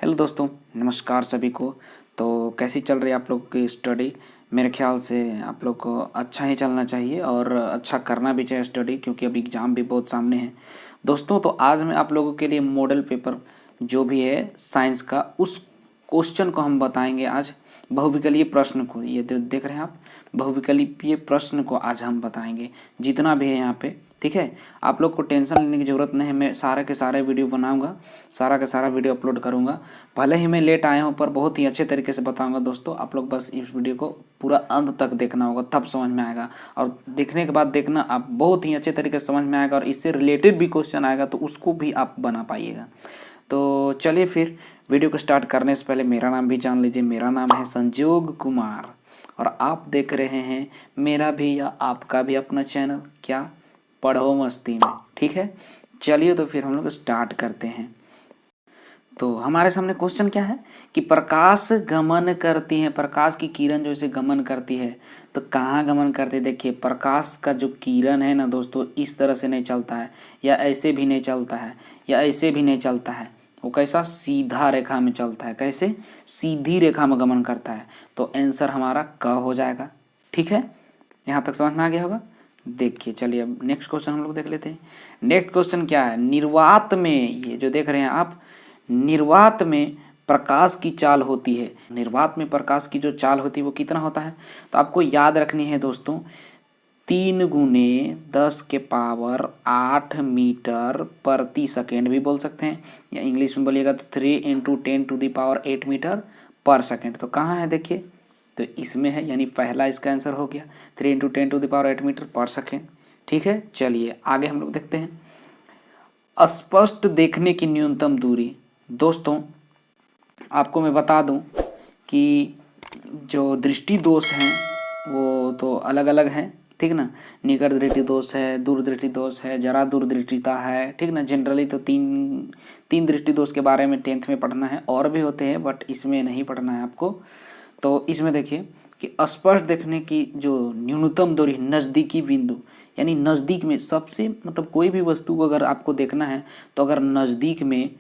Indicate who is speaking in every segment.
Speaker 1: Hello दोस्तों, नमस्कार सभी को। तो कैसी चल रही है आप लोग की स्टडी? मेरे ख्याल से आप लोग को अच्छा ही चलना चाहिए और अच्छा करना भी चाहिए स्टडी, क्योंकि अभी एग्ज़ाम भी बहुत सामने है दोस्तों। तो आज मैं आप लोगों के लिए मॉडल पेपर जो भी है साइंस का, उस क्वेश्चन को हम बताएंगे आज। बहुविकलीय प्रश्न को, ये देख रहे हैं आप, बहुविकल्पीय प्रश्न को आज हम बताएंगे, जितना भी है यहाँ पे। ठीक है, आप लोग को टेंशन लेने की ज़रूरत नहीं है। मैं सारे के सारे वीडियो बनाऊंगा, सारा का सारा वीडियो अपलोड करूंगा। भले ही मैं लेट आया हूँ, पर बहुत ही अच्छे तरीके से बताऊंगा दोस्तों। आप लोग बस इस वीडियो को पूरा अंत तक देखना होगा, तब समझ में आएगा। और देखने के बाद देखना, आप बहुत ही अच्छे तरीके से समझ में आएगा, और इससे रिलेटेड भी क्वेश्चन आएगा तो उसको भी आप बना पाइएगा। तो चलिए फिर वीडियो को स्टार्ट करने से पहले मेरा नाम भी जान लीजिए। मेरा नाम है संजोग कुमार, और आप देख रहे हैं मेरा भी या आपका भी अपना चैनल, क्या, पढ़ो मस्ती में। ठीक है, चलिए तो फिर हम लोग स्टार्ट करते हैं। तो हमारे सामने क्वेश्चन क्या है कि प्रकाश गमन करती है, प्रकाश की किरण जो इसे गमन करती है, तो कहाँ गमन करती है? देखिए, प्रकाश का जो किरण है ना दोस्तों, इस तरह से नहीं चलता है, या ऐसे भी नहीं चलता है, या ऐसे भी नहीं चलता है। वो कैसा? सीधा रेखा में चलता है। कैसे? सीधी रेखा में गमन करता है। तो आंसर हमारा क हो जाएगा। ठीक है, यहाँ तक समझ में आ गया होगा। देखिए, चलिए अब नेक्स्ट क्वेश्चन हम लोग देख लेते हैं। नेक्स्ट क्वेश्चन क्या है? निर्वात में, ये जो देख रहे हैं आप, निर्वात में प्रकाश की चाल होती है। निर्वात में प्रकाश की जो चाल होती है वो कितना होता है? तो आपको याद रखनी है दोस्तों, 3 × 10⁸ मीटर प्रति सेकेंड भी बोल सकते हैं, या इंग्लिश में बोलिएगा तो 3 × 10⁸ मीटर पर सेकेंड। तो कहाँ है? देखिए, तो इसमें है, यानी पहला इसका आंसर हो गया 3 × 10⁸ मीटर पर सेकेंड। ठीक है, चलिए आगे हम लोग देखते हैं। स्पष्ट देखने की न्यूनतम दूरी। दोस्तों आपको मैं बता दूं कि जो दृष्टि दोष हैं वो तो अलग अलग हैं, ठीक ना। निकट दृष्टि दोष है, दूर दृष्टि दोष है, जरा दूरदृष्टिता है, ठीक ना। जनरली तो तीन दृष्टि दोष के बारे में 10th में पढ़ना है, और भी होते हैं बट इसमें नहीं पढ़ना है आपको। तो इसमें देखिए कि स्पष्ट देखने की जो न्यूनतम दूरी, नज़दीकी बिंदु, यानी नज़दीक में सबसे, मतलब कोई भी वस्तु को अगर आपको देखना है तो अगर नज़दीक में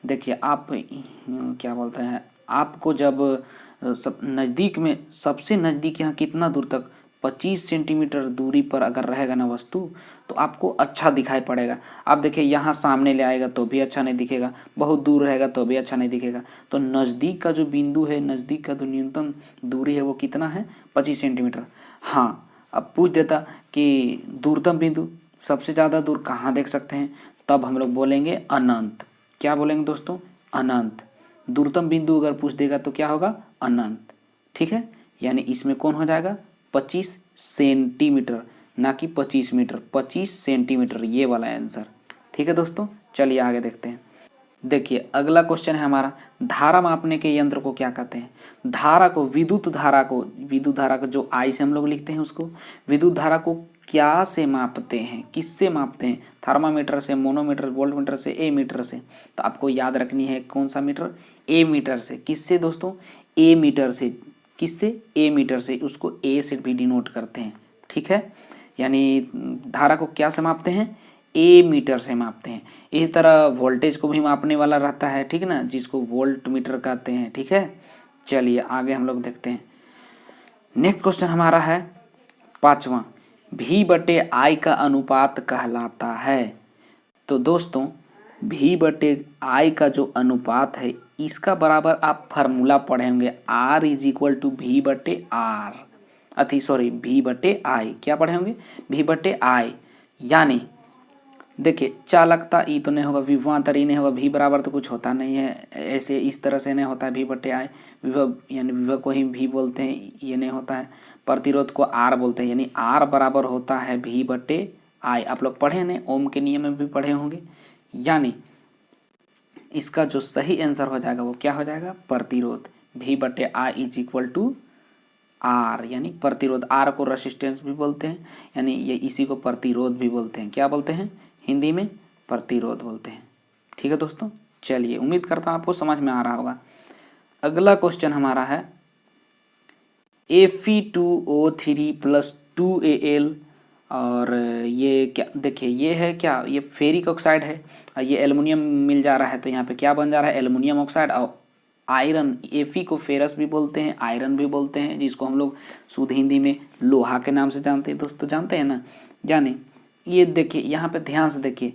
Speaker 1: देखिए, आप क्या बोलते हैं, आपको जब सब नज़दीक में, सबसे नज़दीक यहाँ कितना दूर तक, 25 सेंटीमीटर दूरी पर अगर रहेगा ना वस्तु, तो आपको अच्छा दिखाई पड़ेगा। आप देखिए, यहाँ सामने ले आएगा तो भी अच्छा नहीं दिखेगा, बहुत दूर रहेगा तो भी अच्छा नहीं दिखेगा। तो नज़दीक का जो बिंदु है, नज़दीक का जो न्यूनतम दूरी है वो कितना है? 25 सेंटीमीटर। हाँ, अब पूछ देता कि दूरतम बिंदु, सबसे ज़्यादा दूर कहाँ देख सकते हैं, तब हम लोग बोलेंगे अनंत। क्या बोलेंगे दोस्तों? अनंत। दूरतम बिंदु अगर पूछ देगा तो क्या होगा? अनंत। ठीक है, यानी इसमें कौन हो जाएगा? 25 सेंटीमीटर, ना कि 25 मीटर, 25 सेंटीमीटर, ये वाला आंसर। ठीक है दोस्तों, चलिए आगे देखते हैं। देखिए अगला क्वेश्चन है हमारा, धारा मापने के यंत्र को क्या कहते हैं? धारा को, विद्युत धारा को जो आई से हम लोग लिखते हैं उसको, विद्युत धारा को क्या से मापते हैं, किससे मापते हैं? थर्मामीटर से, मोनोमीटर, वोल्टमीटर से, ए मीटर से। तो आपको याद रखनी है कौन सा मीटर? ए मीटर से। किससे दोस्तों? ए मीटर से। किससे? ए मीटर से। उसको ए से भी डिनोट करते हैं। ठीक है, यानी धारा को क्या से मापते हैं? ए मीटर से मापते हैं। इसी तरह वोल्टेज को भी मापने वाला रहता है, ठीक ना, जिसको वोल्ट मीटर कहते हैं। ठीक है, चलिए आगे हम लोग देखते हैं। नेक्स्ट क्वेश्चन हमारा है 5वां, V/I का अनुपात कहलाता है। तो दोस्तों V/I का जो अनुपात है, इसका बराबर आप फार्मूला पढ़े होंगे, R = V/R, V/I। क्या पढ़े होंगे? V/I। यानी देखिए, चालकता ई तो नहीं होगा, विभवांतर ई नहीं होगा, V बराबर तो कुछ होता नहीं है, ऐसे इस तरह से नहीं होता है। V/I, विभव यानी विभव को ही V बोलते हैं, ये नहीं होता है। प्रतिरोध को R बोलते हैं, यानी R बराबर होता है V/I। आप लोग पढ़े नहीं, ओम के नियम में भी पढ़े होंगे। यानी इसका जो सही आंसर हो जाएगा वो क्या हो जाएगा? प्रतिरोध। V/I = R, यानी प्रतिरोध। R को रेसिस्टेंस भी बोलते हैं, यानी ये इसी को प्रतिरोध भी बोलते हैं। क्या बोलते हैं हिंदी में? प्रतिरोध बोलते हैं। ठीक है दोस्तों, चलिए उम्मीद करता हूँ आपको समझ में आ रहा होगा। अगला क्वेश्चन हमारा है Fe2O3 + 2Al, और ये क्या, देखिए ये है क्या? ये फेरिक ऑक्साइड है, और ये एल्युमिनियम मिल जा रहा है, तो यहाँ पे क्या बन जा रहा है? Aluminium oxide. और आयरन, Fe को फेरस भी बोलते हैं, आयरन भी बोलते हैं, जिसको हम लोग शुद्ध हिंदी में लोहा के नाम से जानते हैं। दोस्तों जानते हैं ना, जाने। ये देखिए यहाँ पे ध्यान से देखिए,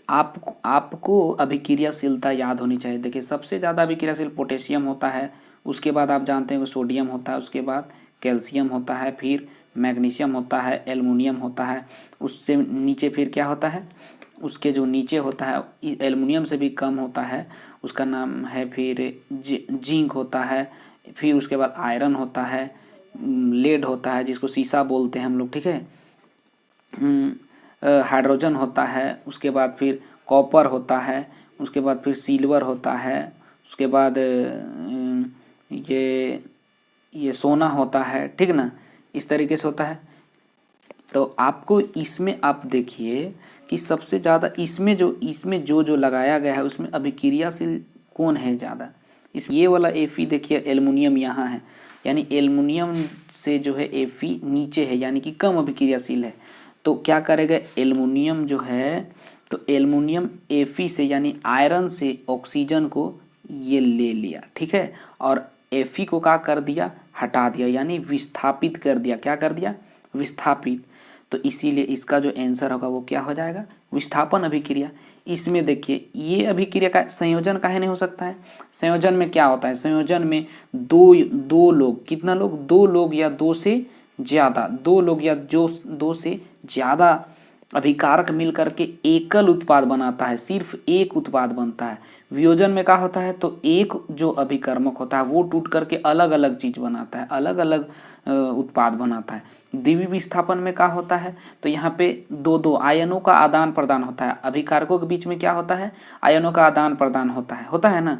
Speaker 1: आपको अभिक्रियाशीलता याद होनी चाहिए। देखिए सबसे ज़्यादा अभिक्रियाशील पोटेशियम होता है, उसके बाद आप जानते हैं कि सोडियम होता है, उसके बाद कैल्शियम होता है, फिर मैग्नीशियम होता है, एल्युमिनियम होता है, उससे नीचे फिर क्या होता है, उसके जो नीचे होता है एल्युमिनियम से भी कम होता है, उसका नाम है फिर जिंक होता है, फिर उसके बाद आयरन होता है, लेड होता है जिसको सीसा बोलते हैं हम लोग, ठीक है, हाइड्रोजन होता है, उसके बाद फिर कॉपर होता है, उसके बाद फिर सिल्वर होता है, उसके बाद ये सोना होता है, ठीक ना, इस तरीके से होता है। तो आपको इसमें आप देखिए कि सबसे ज़्यादा इसमें जो लगाया गया है उसमें अभिक्रियाशील कौन है ज़्यादा, इस ये वाला Fe देखिए एल्युमिनियम यहाँ है, यानी एल्युमिनियम से जो है Fe नीचे है, यानी कि कम अभिक्रियाशील है। तो क्या करेगा एल्युमिनियम जो है, तो एल्युमिनियम Fe से यानी आयरन से ऑक्सीजन को ये ले लिया, ठीक है, और Fe को क्या कर दिया, हटा दिया, यानी विस्थापित कर दिया। क्या कर दिया, विस्थापित। तो इसीलिए इसका जो आंसर होगा वो क्या हो जाएगा, विस्थापन अभिक्रिया। इसमें देखिए ये अभिक्रिया का संयोजन काहे नहीं हो सकता है। संयोजन में क्या होता है, संयोजन में दो लोग, कितना लोग, दो लोग या दो से ज़्यादा, दो लोग या जो दो से ज़्यादा अभिकारक मिल करके एकल उत्पाद बनाता है, सिर्फ एक उत्पाद बनता है। वियोजन में क्या होता है, तो एक जो अभिकर्मक होता है वो टूट करके अलग अलग चीज बनाता है, अलग अलग उत्पाद बनाता है। द्विवीय विस्थापन में क्या होता है, तो यहाँ पे दो आयनों का आदान प्रदान होता है, अभिकारकों के बीच में क्या होता है, आयनों का आदान प्रदान होता है ना,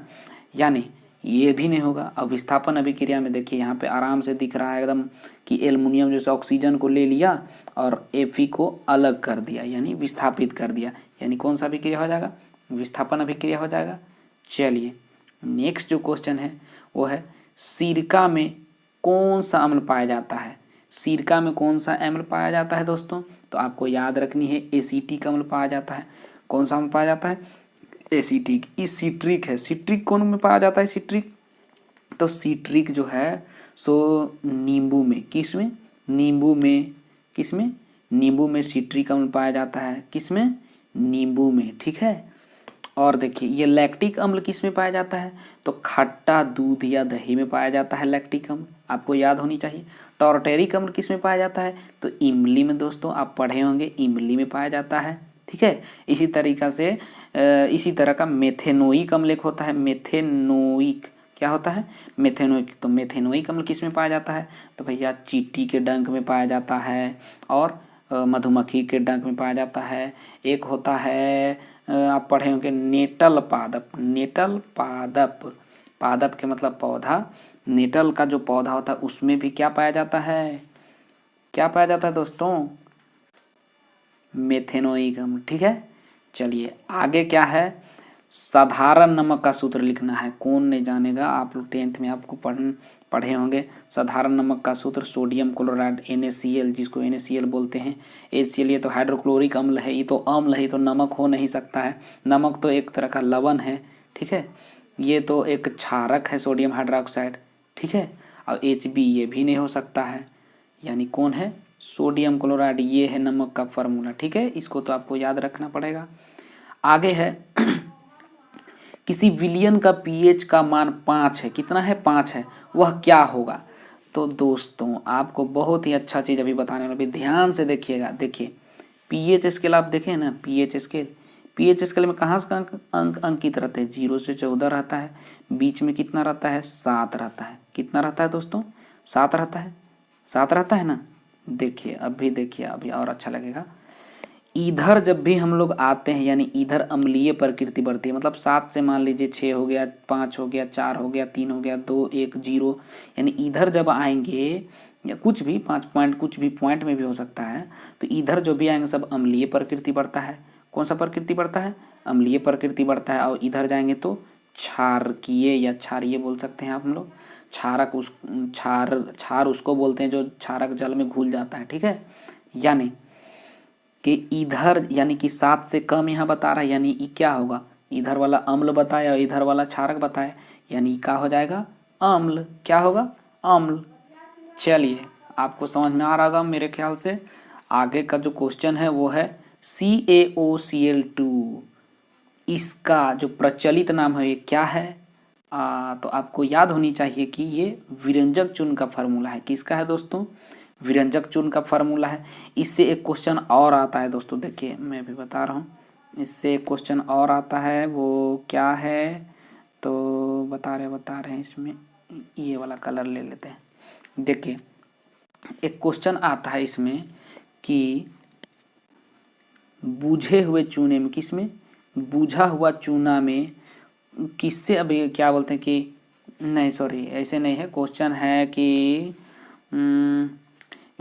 Speaker 1: यानी ये भी नहीं होगा। अब विस्थापन अभिक्रिया में देखिए यहाँ पे आराम से दिख रहा है एकदम कि एल्युमिनियम जैसे ऑक्सीजन को ले लिया और Fe को अलग कर दिया, यानी विस्थापित कर दिया, यानी कौन सा अभिक्रिया हो जाएगा, विस्थापन अभिक्रिया हो जाएगा। चलिए नेक्स्ट जो क्वेश्चन है वो है सिरका में कौन सा अम्ल पाया जाता है। सिरका में कौन सा अम्ल पाया जाता है दोस्तों, तो आपको याद रखनी है एसीटिक अम्ल पाया जाता है। कौन सा अम्ल पाया जाता है, एसीटिक। इस सिट्रिक है, सिट्रिक कौन में पाया जाता है, सिट्रिक, तो सिट्रिक जो है सो नींबू में, किसमें, नींबू में, किसमें, नींबू में सिट्रिक अम्ल पाया जाता है, किसमें, नींबू में, ठीक है। और देखिए ये लैक्टिक अम्ल किस में पाया जाता है, तो खट्टा दूध या दही में पाया जाता है लैक्टिक अम्ल, आपको याद होनी चाहिए। टॉर्टेरिक अम्ल किस में पाया जाता है, तो इमली में, दोस्तों आप पढ़े होंगे इमली में पाया जाता है, ठीक है। इसी तरीका से इसी तरह का मेथेनोइक अम्ल एक होता है, मेथेनोइक क्या होता है, मेथेनोइक। तो मेथेनोइक अम्ल किस में पाया जाता है, तो भैया चींटी के डंक में पाया जाता है और मधुमक्खी के डंक में पाया जाता है। एक होता है आप पढ़े होंगे नेटल पादप, नेटल पादप, पादप के मतलब पौधा, नेटल का जो पौधा होता है उसमें भी क्या पाया जाता है, क्या पाया जाता है दोस्तों, मेथेनोइक अम्ल, ठीक है। चलिए आगे क्या है, साधारण नमक का सूत्र लिखना है। कौन नहीं जानेगा, आप लोग 10th में आपको पढ़े होंगे। साधारण नमक का सूत्र सोडियम क्लोराइड NaCl, जिसको NaCl बोलते हैं। HCl ये तो हाइड्रोक्लोरिक अम्ल है, ये तो अम्ल है, ये तो नमक हो नहीं सकता है। नमक तो एक तरह का लवण है, ठीक है। ये तो एक क्षारक है सोडियम हाइड्रोक्साइड, ठीक है। और Hb ये भी नहीं हो सकता है, यानी कौन है, सोडियम क्लोराइड, ये है नमक का फार्मूला, ठीक है। इसको तो आपको याद रखना पड़ेगा। आगे है किसी विलयन का pH का मान 5 है, कितना है, 5 है, वह क्या होगा। तो दोस्तों आपको बहुत ही अच्छा चीज़ अभी बताने वाला, अभी ध्यान से देखिएगा। देखिए pH स्केल आप देखें ना, pH स्केल, pH स्केल में कहाँ से अंक अंकित रहते हैं, 0 से 14 रहता है, बीच में कितना रहता है, 7 रहता है। कितना रहता है दोस्तों, 7 रहता है, 7 रहता है ना। देखिए अभी देखिए, अभी और अच्छा लगेगा। इधर जब भी हम लोग आते हैं, यानी इधर अम्लीय प्रकृति बढ़ती है, मतलब 7 से मान लीजिए 6 हो गया, 5 हो गया, 4 हो गया, 3 हो गया, 2 1 0, यानी इधर जब आएंगे या कुछ भी 5 पॉइंट, कुछ भी पॉइंट में भी हो सकता है, तो इधर जो भी आएंगे सब अम्लीय प्रकृति बढ़ता है। कौन सा प्रकृति बढ़ता है, अम्लीय प्रकृति बढ़ता है। और इधर जाएंगे तो क्षारकीय या क्षारीय बोल सकते हैं आप हम लोग। क्षारक क्षार उसको बोलते हैं जो क्षारक जल में घुल जाता है, ठीक है। यानी कि इधर यानी कि 7 से कम यहाँ बता रहा है, यानी क्या होगा, इधर वाला अम्ल बताया और इधर वाला क्षारक बताया, यानी क्या हो जाएगा, अम्ल। क्या होगा, अम्ल। चलिए आपको समझ में आ रहा होगा मेरे ख्याल से। आगे का जो क्वेश्चन है वो है CaOCl2, इसका जो प्रचलित नाम है ये क्या है। तो आपको याद होनी चाहिए कि ये विरंजक चूर्ण का फार्मूला है। किसका है दोस्तों, विरंजक चूर्ण का फार्मूला है। इससे एक क्वेश्चन और आता है दोस्तों, देखिए मैं भी बता रहा हूँ। इससे एक क्वेश्चन और आता है, वो क्या है, तो बता रहे हैं इसमें, ये वाला कलर ले लेते हैं। देखिए एक क्वेश्चन आता है इसमें कि बूझे हुए चूने में, किसमें, बूझा हुआ चूना में किससे, अभी क्या बोलते हैं कि, नहीं सॉरी ऐसे नहीं है, क्वेश्चन है कि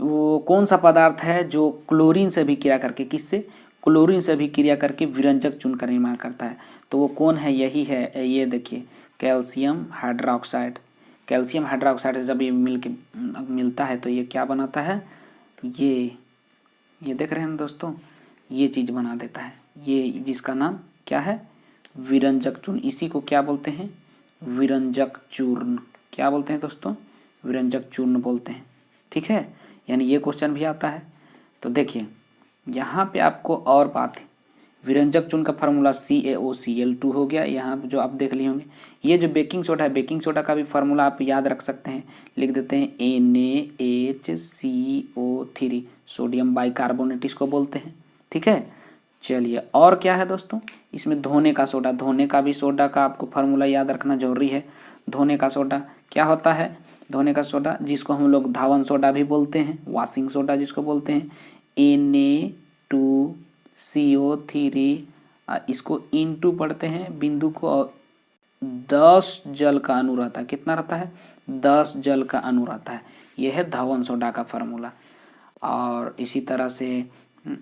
Speaker 1: वो कौन सा पदार्थ है जो क्लोरीन से भी क्रिया करके, किससे, क्लोरीन से भी क्रिया करके विरंजक चूर्ण का निर्माण करता है। तो वो कौन है, यही है, ये देखिए कैल्शियम हाइड्रोक्साइड। कैल्शियम हाइड्रोक्साइड से जब ये मिलता है तो ये क्या बनाता है, ये देख रहे हैं दोस्तों, ये चीज़ बना देता है, ये जिसका नाम क्या है, विरंजक चूर्ण। इसी को क्या बोलते हैं, विरंजक चूर्ण। क्या बोलते हैं दोस्तों, विरंजक चूर्ण बोलते हैं। ठीक है, यानी ये क्वेश्चन भी आता है। तो देखिए यहाँ पे आपको और बात है, विरंजक चूर्ण का फार्मूला CaOCl2 हो गया। यहाँ जो आप देख लिए होंगे, ये जो बेकिंग सोडा है, बेकिंग सोडा का भी फार्मूला आप याद रख सकते हैं। लिख देते हैं NaHCO3, सोडियम बाइकार्बोनेट इसको बोलते हैं। ठीक है, चलिए और क्या है दोस्तों, इसमें धोने का सोडा, धोने का भी सोडा का आपको फार्मूला याद रखना जरूरी है। धोने का सोडा क्या होता है, धोने का सोडा जिसको हम लोग धावन सोडा भी बोलते हैं, वॉशिंग सोडा जिसको बोलते हैं, Na2CO3, इसको इंटू पढ़ते हैं बिंदु को, और 10 जल का अणु रहता है। कितना रहता है, 10 जल का अणु रहता है। यह है धावन सोडा का फार्मूला। और इसी तरह से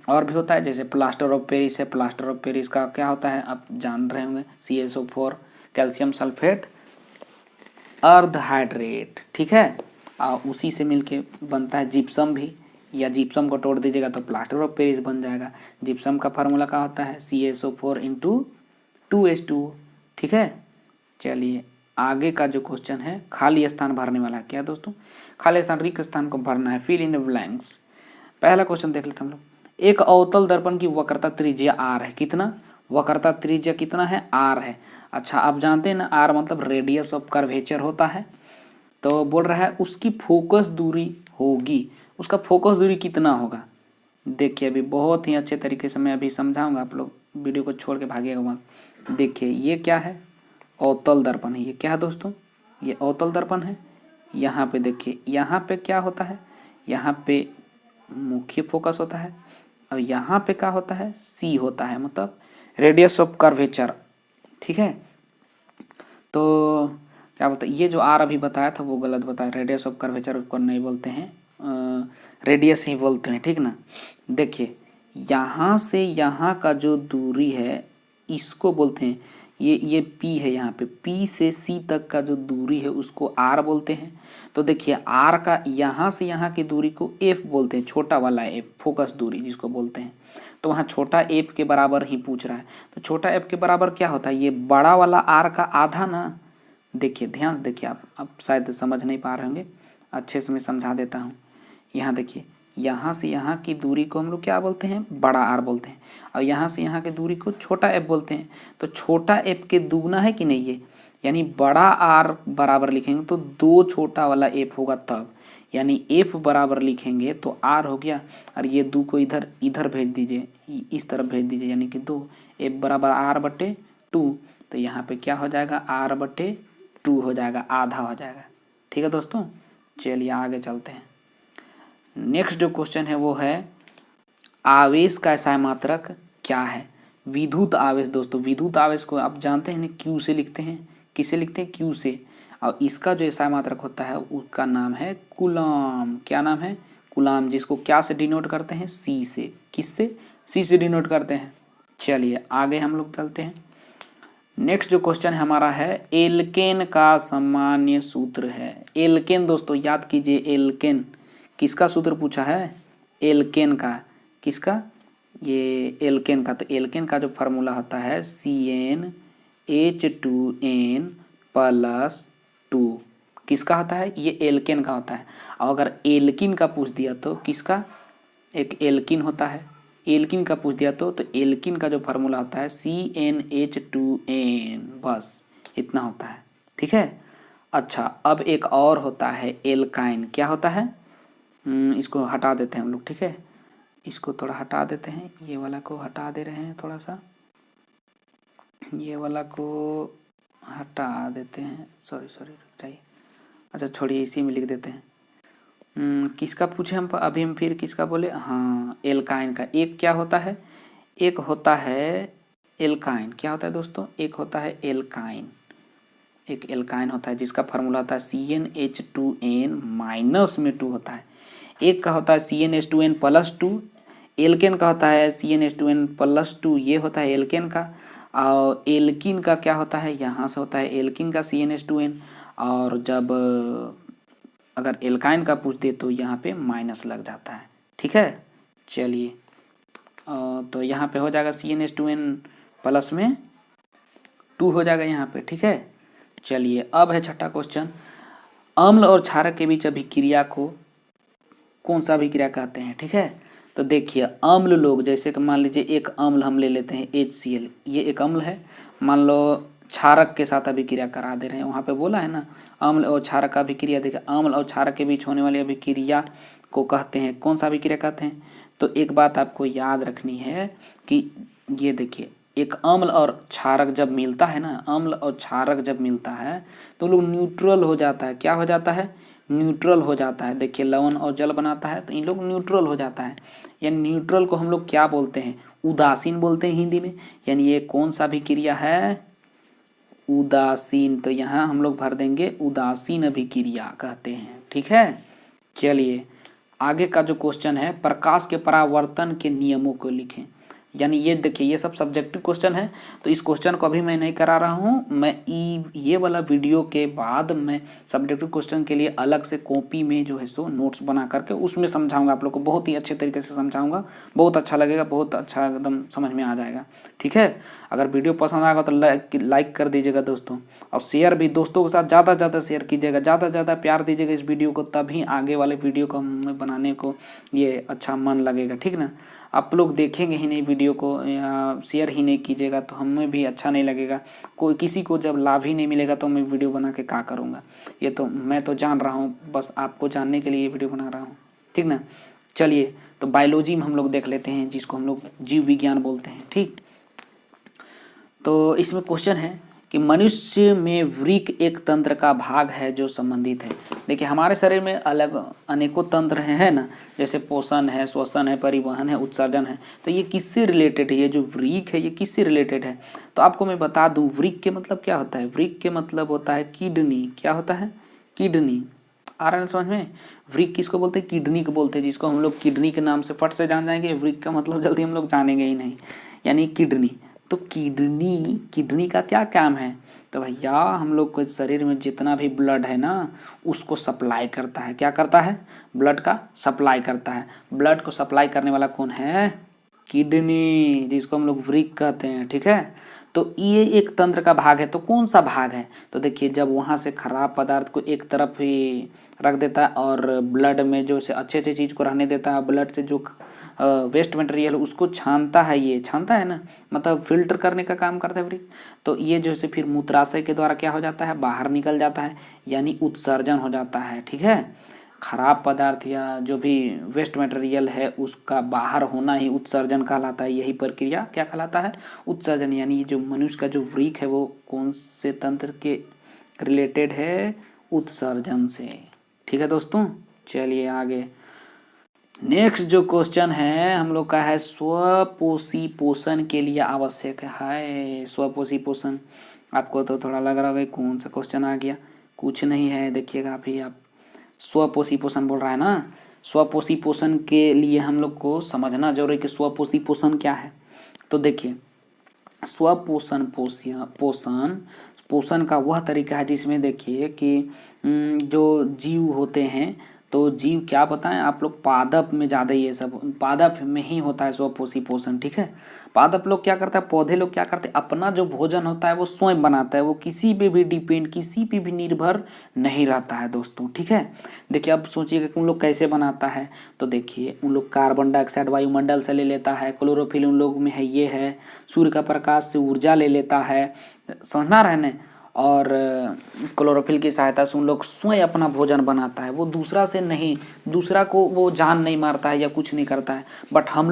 Speaker 1: और भी होता है, जैसे प्लास्टर ऑफ पेरिस है, प्लास्टर ऑफ पेरिस का क्या होता है आप जान रहे होंगे, CaSO4, कैल्शियम सल्फेट अर्ध हाइड्रेट। ठीक है, और उसी से मिलके बनता है जिप्सम भी, या जिप्सम को तोड़ दीजिएगा तो प्लास्टर ऑफ पेरिस बन जाएगा। जिप्सम का फार्मूला क्या होता है, CaSO4 × 2H2O। ठीक है, चलिए आगे का जो क्वेश्चन है, खाली स्थान भरने वाला है। क्या दोस्तों, खाली स्थान, रिक्त स्थान को भरना है, फिल इन द ब्लैंक्स। पहला क्वेश्चन देख लेते हम लोग। एक अवतल दर्पण की वक्रता त्रिज्या r है। कितना, वक्रता त्रिज्या कितना है, r है। अच्छा आप जानते हैं ना, r मतलब रेडियस ऑफ कर्वेचर होता है। तो बोल रहा है उसकी फोकस दूरी होगी, उसका फोकस दूरी कितना होगा। देखिए अभी बहुत ही अच्छे तरीके से मैं अभी समझाऊंगा, आप लोग वीडियो को छोड़ के भागिएगा मत। देखिए ये क्या है, अवतल दर्पण है। ये क्या है दोस्तों, ये अवतल दर्पण है। यहाँ पे देखिए, यहाँ पे क्या होता है, यहाँ पे मुख्य फोकस होता है, और यहाँ पे क्या होता है, C होता है, मतलब रेडियस ऑफ कर्वेचर। ठीक है, तो क्या बोलते हैं, ये जो R अभी बताया था वो गलत बताया, रेडियस ऑफ कर्वेचर को नहीं बोलते हैं, रेडियस ही बोलते हैं। ठीक ना, देखिए यहाँ से यहाँ का जो दूरी है इसको बोलते हैं, ये P है, यहाँ पे P से C तक का जो दूरी है उसको R बोलते हैं। तो देखिए R का यहाँ से यहाँ की दूरी को F बोलते हैं, छोटा वाला F, फोकस दूरी जिसको बोलते हैं। तो वहाँ छोटा F के बराबर ही पूछ रहा है, तो छोटा F के बराबर क्या होता है, ये बड़ा वाला R का आधा ना। देखिए ध्यान से देखिए, आप शायद समझ नहीं पा रहे होंगे, अच्छे से मैं समझा देता हूँ। यहाँ देखिए, यहाँ से यहाँ की दूरी को हम लोग क्या बोलते हैं, बड़ा R बोलते हैं, और यहाँ से यहाँ की दूरी को छोटा F बोलते हैं। तो छोटा F के दुगना है कि नहीं ये, यानी बड़ा R बराबर लिखेंगे तो 2 छोटा वाला F होगा तब, यानी F बराबर लिखेंगे तो R हो गया, और ये 2 को इधर इधर भेज दीजिए, इस तरफ भेज दीजिए, यानी कि 2, F बराबर R/2। तो यहाँ पे क्या हो जाएगा, R/2 हो जाएगा, आधा हो जाएगा। ठीक है दोस्तों, चलिए आगे चलते हैं। नेक्स्ट जो क्वेश्चन है वो है, आवेश का SI मात्रक क्या है। विद्युत आवेश दोस्तों, विद्युत आवेश को आप जानते हैं ना, Q से लिखते हैं। किसे लिखते हैं, Q से। और इसका जो SI मात्रक होता है उसका नाम है कूलम। क्या नाम है, कूलम, जिसको क्या से डिनोट करते हैं, C से। किससे, C से डिनोट करते हैं। चलिए आगे हम लोग चलते हैं। नेक्स्ट जो क्वेश्चन हमारा है, एल्केन का सामान्य सूत्र है। एल्केन दोस्तों याद कीजिए, एल्केन किसका सूत्र पूछा है, एल्केन का। किसका, ये एल्केन का। तो एल्केन का जो फार्मूला होता है CnH2n +2 किसका होता है? ये एल्केन का होता है। और अगर एल्किन का पूछ दिया तो किसका? एक एल्किन होता है, एल्किन का पूछ दिया तो एल्किन का जो फार्मूला होता है CnH2n, बस इतना होता है। ठीक है। अच्छा, अब एक और होता है एल्काइन। क्या होता है? इसको हटा देते हैं हम लोग। ठीक है, इसको थोड़ा हटा देते हैं, ये वाला को हटा दे रहे हैं थोड़ा सा, ये वाला को हटा देते हैं। सॉरी हटाइए। अच्छा छोड़िए, इसी में लिख देते हैं। किसका पूछे हम अभी? हम फिर किसका बोले? हाँ, एल्काइन का। एक क्या होता है? एक होता है एल्काइन। क्या होता है दोस्तों? एक होता है एल्काइन। एक एल्काइन होता है जिसका फार्मूला होता है CnH2n-2 होता है। एक का होता है CnH2n+2, एल्केन का होता है CnH2n+2, ये होता है एल्केन का। और एल्किन का क्या होता है? यहाँ से होता है एल्किन का CnH2n। और जब अगर एल्काइन का पूछ दे तो यहाँ पे माइनस लग जाता है। ठीक है, चलिए तो यहाँ पे हो जाएगा CnH2n प्लस में 2 हो जाएगा यहाँ पे। ठीक है, चलिए अब है छठा क्वेश्चन। अम्ल और क्षारक के बीच अभिक्रिया को कौन सा अभिक्रिया कहते हैं? ठीक है, तो देखिए अम्ल लोग, जैसे कि मान लीजिए एक अम्ल हम ले लेते हैं HCl, ये एक अम्ल है। मान लो क्षारक के साथ अभिक्रिया करा दे रहे हैं, वहाँ पे बोला है ना अम्ल और क्षारक का अभिक्रिया। देखिए अम्ल और क्षारक के बीच होने वाली अभिक्रिया को कहते हैं, कौन सा अभिक्रिया कहते हैं? तो एक बात आपको याद रखनी है कि ये देखिए, एक अम्ल और क्षारक जब मिलता है ना, अम्ल और क्षारक जब मिलता है तो लोग न्यूट्रल हो जाता है। क्या हो जाता है? न्यूट्रल हो जाता है। देखिए लवण और जल बनाता है तो इन लोग न्यूट्रल हो जाता है। यानी न्यूट्रल को हम लोग क्या बोलते हैं? उदासीन बोलते हैं हिंदी में। यानी ये कौन सा अभिक्रिया है? उदासीन। तो यहाँ हम लोग भर देंगे उदासीन अभिक्रिया कहते हैं। ठीक है, चलिए आगे का जो क्वेश्चन है, प्रकाश के परावर्तन के नियमों को लिखें। यानी ये देखिए ये सब सब्जेक्टिव क्वेश्चन है, तो इस क्वेश्चन को अभी मैं नहीं करा रहा हूँ। मैं ये वाला वीडियो के बाद मैं सब्जेक्टिव क्वेश्चन के लिए अलग से कॉपी में जो है सो नोट्स बना करके उसमें समझाऊंगा आप लोग को, बहुत ही अच्छे तरीके से समझाऊंगा। बहुत अच्छा लगेगा, बहुत अच्छा एकदम समझ में आ जाएगा। ठीक है, अगर वीडियो पसंद आएगा तो लाइक कर दीजिएगा दोस्तों, और शेयर भी दोस्तों के साथ ज़्यादा से ज़्यादा शेयर कीजिएगा, ज़्यादा से ज़्यादा प्यार दीजिएगा इस वीडियो को, तभी आगे वाले वीडियो को हमें बनाने को ये अच्छा मन लगेगा। ठीक ना, आप लोग देखेंगे ही नहीं वीडियो को या शेयर ही नहीं कीजिएगा तो हमें भी अच्छा नहीं लगेगा। कोई किसी को जब लाभ ही नहीं मिलेगा तो मैं वीडियो बना के क्या करूँगा? ये तो मैं तो जान रहा हूँ, बस आपको जानने के लिए ये वीडियो बना रहा हूँ। ठीक ना, चलिए तो बायोलॉजी में हम लोग देख लेते हैं, जिसको हम लोग जीव विज्ञान बोलते हैं। ठीक, तो इसमें क्वेश्चन है कि मनुष्य में वृक्क एक तंत्र का भाग है जो संबंधित है। देखिए हमारे शरीर में अलग अनेकों तंत्र हैं, है ना, जैसे पोषण है, श्वसन है, परिवहन है, उत्सर्जन है। तो ये किससे रिलेटेड है? ये जो वृक्क है ये किससे रिलेटेड है? तो आपको मैं बता दूं, वृक्क के मतलब क्या होता है? वृक्क के मतलब होता है किडनी। क्या होता है? किडनी। आ रहा है समझ में? वृक्क किसको बोलते हैं? किडनी को बोलते हैं, जिसको हम लोग किडनी के नाम से फट से जान जाएंगे। वृक्क का मतलब जल्दी हम लोग जानेंगे ही नहीं, यानी किडनी। तो किडनी का क्या काम है? तो भैया हम लोग के शरीर में जितना भी ब्लड है ना उसको सप्लाई करता है। क्या करता है? ब्लड का सप्लाई करता है। ब्लड को सप्लाई करने वाला कौन है? किडनी, जिसको हम लोग वृक्क कहते हैं। ठीक है, तो ये एक तंत्र का भाग है। तो कौन सा भाग है? तो देखिए जब वहाँ से खराब पदार्थ को एक तरफ ही रख देता है और ब्लड में जो से अच्छे अच्छे चीज़ को रहने देता है, ब्लड से जो वेस्ट मटेरियल उसको छानता है, ये छानता है ना, मतलब फिल्टर करने का काम करता है वृक्क। तो ये जो है फिर मूत्राशय के द्वारा क्या हो जाता है? बाहर निकल जाता है, यानी उत्सर्जन हो जाता है। ठीक है, खराब पदार्थ या जो भी वेस्ट मटेरियल है उसका बाहर होना ही उत्सर्जन कहलाता है। यही प्रक्रिया क्या कहलाता है? उत्सर्जन। यानी जो मनुष्य का जो वृक्क है वो कौन से तंत्र के रिलेटेड है? उत्सर्जन से। ठीक है दोस्तों, चलिए आगे नेक्स्ट जो क्वेश्चन है हम लोग का है, स्वपोषी पोषण के लिए आवश्यक है। स्वपोषी पोषण, आपको तो थोड़ा लग रहा होगा कौन सा क्वेश्चन आ गया, कुछ नहीं है। देखिएगा अभी आप, स्वपोषी पोषण बोल रहा है ना, स्वपोषी पोषण के लिए हम लोग को समझना जरूरी है कि स्वपोषी पोषण क्या है। तो देखिए स्वपोषण पोषण पोषण का वह तरीका है जिसमें देखिए कि जो जीव होते हैं, तो जीव क्या बताएं आप लोग, पादप में ज़्यादा ये सब पादप में ही होता है स्वपोषी पोषण। ठीक है, पादप लोग क्या करता है, पौधे लोग क्या करते हैं, अपना जो भोजन होता है वो स्वयं बनाता है, वो किसी पे भी डिपेंड, किसी पे भी निर्भर नहीं रहता है दोस्तों। ठीक है, देखिए अब सोचिए कि उन लोग कैसे बनाता है, तो देखिए उन लोग कार्बन डाइऑक्साइड वायुमंडल से ले लेता है, क्लोरोफिल उन लोग में है, ये है, सूर्य का प्रकाश से ऊर्जा ले लेता है, समझना रहने, और क्लोरोफिल की सहायता से उन लोग स्वयं अपना भोजन बनाता है, वो दूसरा से नहीं, दूसरा को वो जान नहीं मारता है या कुछ नहीं करता है। बट हम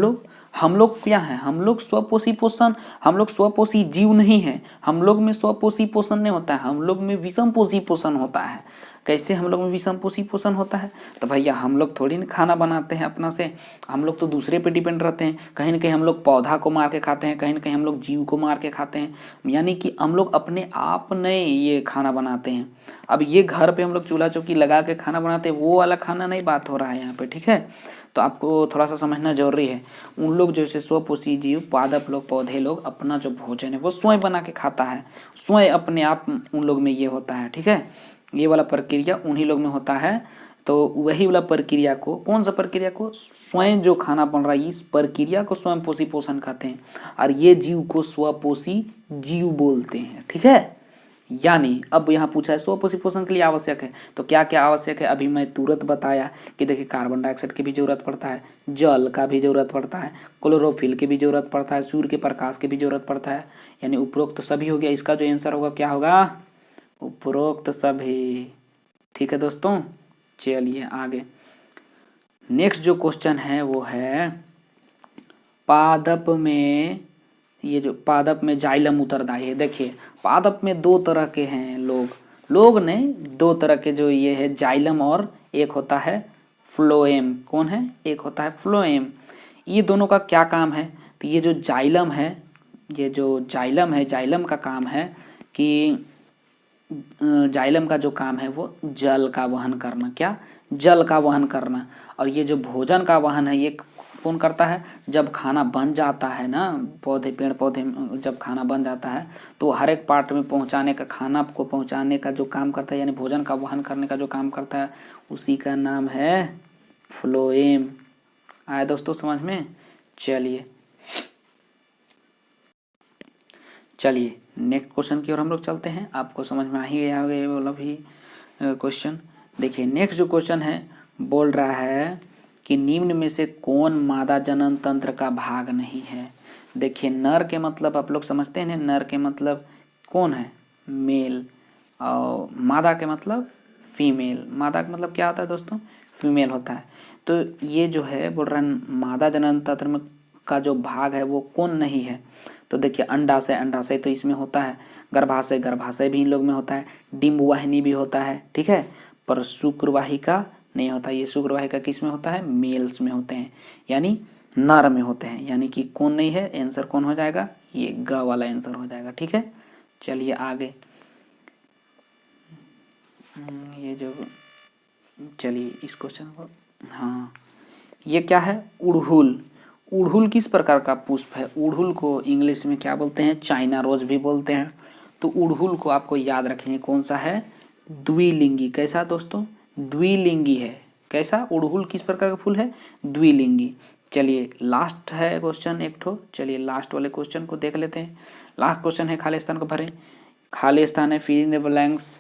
Speaker 1: लोग क्या है, हम लोग स्वपोषी पोषण, हम लोग स्वपोषी जीव नहीं है, हम लोग में स्वपोषी पोषण नहीं होता है, हम लोग में विषम पोषी पोषण होता है। कैसे हम लोग में विषम पोषी पोषण होता है, तो भैया हम लोग थोड़ी ना खाना बनाते हैं अपना से, हम लोग तो दूसरे पे डिपेंड रहते हैं। कहीं ना कहीं हम लोग पौधा को मार के खाते हैं, कहीं ना कहीं हम लोग जीव को मार के खाते हैं, यानी कि हम लोग अपने आप नहीं ये खाना बनाते हैं। अब ये घर पे हम लोग चूल्हा चौकी लगा के खाना बनाते हैं, वो वाला खाना नहीं बात हो रहा है यहाँ पे। ठीक है, तो आपको थोड़ा सा समझना जरूरी है। उन लोग जैसे स्वपोषी जीव, पादप लोग, पौधे लोग अपना जो भोजन है वो स्वयं बना के खाता है, स्वयं अपने आप उन लोग में ये होता है। ठीक है, ये वाला प्रक्रिया उन्हीं लोग में होता है। तो वही वाला प्रक्रिया को, कौन सा प्रक्रिया को, स्वयं जो खाना बन रहा है इस प्रक्रिया को स्वयं पोषी पोषण कहते हैं, और ये जीव को स्वपोषी जीव बोलते हैं। ठीक है, यानी अब यहाँ पूछा है स्वपोषी पोषण के लिए आवश्यक है, तो क्या क्या आवश्यक है, अभी मैं तुरंत बताया कि देखिए कार्बन डाइऑक्साइड की भी जरूरत पड़ता है, जल का भी जरूरत पड़ता है, क्लोरोफिल की भी जरूरत पड़ता है, सूर्य के प्रकाश की भी जरूरत पड़ता है, यानी उपरोक्त तो सभी हो गया। इसका जो आंसर होगा क्या होगा, उपरोक्त सभी। ठीक है दोस्तों, चलिए आगे। नेक्स्ट जो क्वेश्चन है वो है पादप में, ये जो पादप में जाइलम उत्तरदायी है। देखिए पादप में दो तरह के हैं लोग ने दो तरह के जो ये है जाइलम, और एक होता है फ्लोएम। कौन है, एक होता है फ्लोएम। ये दोनों का क्या काम है, तो ये जो जाइलम है, ये जो जाइलम है, जाइलम का काम है कि जाइलम का जो काम है वो जल का वहन करना, क्या, जल का वहन करना। और ये जो भोजन का वहन है ये कौन करता है, जब खाना बन जाता है ना, पौधे पेड़ पौधे जब खाना बन जाता है तो हर एक पार्ट में पहुंचाने का, खाना को पहुंचाने का जो काम करता है, यानी भोजन का वहन करने का जो काम करता है, उसी का नाम है फ्लोएम। आया दोस्तों समझ में। चलिए नेक्स्ट क्वेश्चन की ओर हम लोग चलते हैं। आपको समझ में आ ही गया होगा ये वाला भी क्वेश्चन। देखिए नेक्स्ट जो क्वेश्चन है बोल रहा है कि निम्न में से कौन मादा जनन तंत्र का भाग नहीं है। देखिए नर के मतलब आप लोग समझते हैं, नर के मतलब कौन है, मेल, और मादा के मतलब फीमेल। मादा का मतलब क्या होता है दोस्तों, फीमेल होता है। तो ये जो है बोल रहा है मादा जनन तंत्र में का जो भाग है वो कौन नहीं है, तो देखिए अंडाशय तो इसमें होता है, गर्भाशय भी इन लोग में होता है, डिम्ब वाहिनी भी होता है। ठीक है, पर शुक्रवाहिका नहीं होता। ये शुक्रवाहिका किस में होता है, मेल्स में होते हैं, यानी नर में होते हैं। यानी कि कौन नहीं है, आंसर कौन हो जाएगा, ये ग वाला आंसर हो जाएगा। ठीक है, चलिए आगे। ये जो, चलिए इस क्वेश्चन को, हाँ ये क्या है, उड़हुल। उड़हुल किस प्रकार का पुष्प है, उड़हुल को इंग्लिश में क्या बोलते हैं, चाइना रोज भी बोलते हैं। तो उड़हुल को आपको याद रखेंगे कौन सा है, द्विलिंगी। कैसा दोस्तों, द्विलिंगी है। कैसा, उड़हुल किस प्रकार का फूल है, द्विलिंगी। चलिए लास्ट है क्वेश्चन एक ठो, चलिए लास्ट वाले क्वेश्चन को देख लेते हैं। लास्ट क्वेश्चन है खाली स्थान को भरें। खाली स्थान है फिल इन द ब्लैंक्स,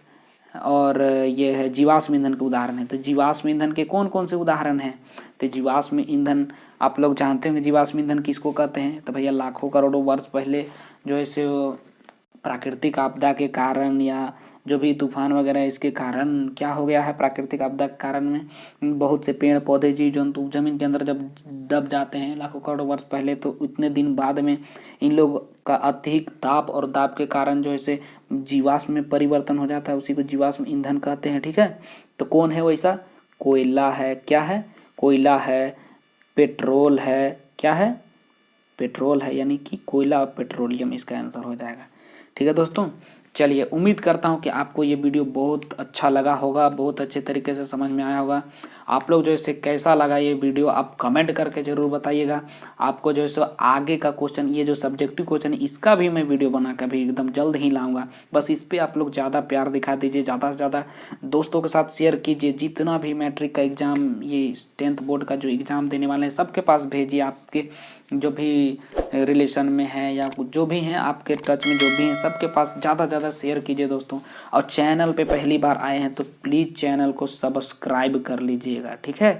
Speaker 1: और ये है जीवाश्म ईंधन के उदाहरण है। तो जीवाश्म ईंधन के कौन कौन से उदाहरण हैं, तो जीवाश्म ईंधन आप लोग जानते होंगे जीवाश्म ईंधन किसको कहते हैं, तो भैया लाखों करोड़ों वर्ष पहले जो है सो प्राकृतिक आपदा के कारण या जो भी तूफान वगैरह इसके कारण क्या हो गया है, प्राकृतिक आपदा के कारण में बहुत से पेड़ पौधे जीव जंतु जमीन के अंदर जब दब जाते हैं लाखों करोड़ों वर्ष पहले, तो उतने दिन बाद में इन लोग का अधिक ताप और दाब के कारण जो है से जीवाश्म में परिवर्तन हो जाता है, उसी को जीवाश्म ईंधन कहते हैं। ठीक है, तो कौन है वैसा, कोयला है, क्या है, कोयला है, पेट्रोल है, क्या है, पेट्रोल है, यानी कि कोयला और पेट्रोलियम इसका आंसर हो जाएगा। ठीक है दोस्तों, चलिए उम्मीद करता हूँ कि आपको ये वीडियो बहुत अच्छा लगा होगा, बहुत अच्छे तरीके से समझ में आया होगा। आप लोग जो है कैसा लगा ये वीडियो आप कमेंट करके ज़रूर बताइएगा। आपको जो है सो आगे का क्वेश्चन, ये जो सब्जेक्टिव क्वेश्चन है इसका भी मैं वीडियो बना कर भी एकदम जल्द ही लाऊंगा। बस इस पर आप लोग ज़्यादा प्यार दिखा दीजिए, ज़्यादा से ज़्यादा दोस्तों के साथ शेयर कीजिए। जितना भी मैट्रिक का एग्ज़ाम, ये 10th बोर्ड का जो एग्ज़ाम देने वाले हैं सबके पास भेजिए। आपके जो भी रिलेशन में है या जो भी हैं आपके टच में जो भी हैं सबके पास ज़्यादा से ज़्यादा शेयर कीजिए दोस्तों। और चैनल पे पहली बार आए हैं तो प्लीज़ चैनल को सब्सक्राइब कर लीजिएगा। ठीक है,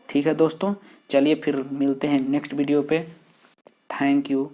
Speaker 1: ठीक है दोस्तों, चलिए फिर मिलते हैं नेक्स्ट वीडियो पे। Thank you.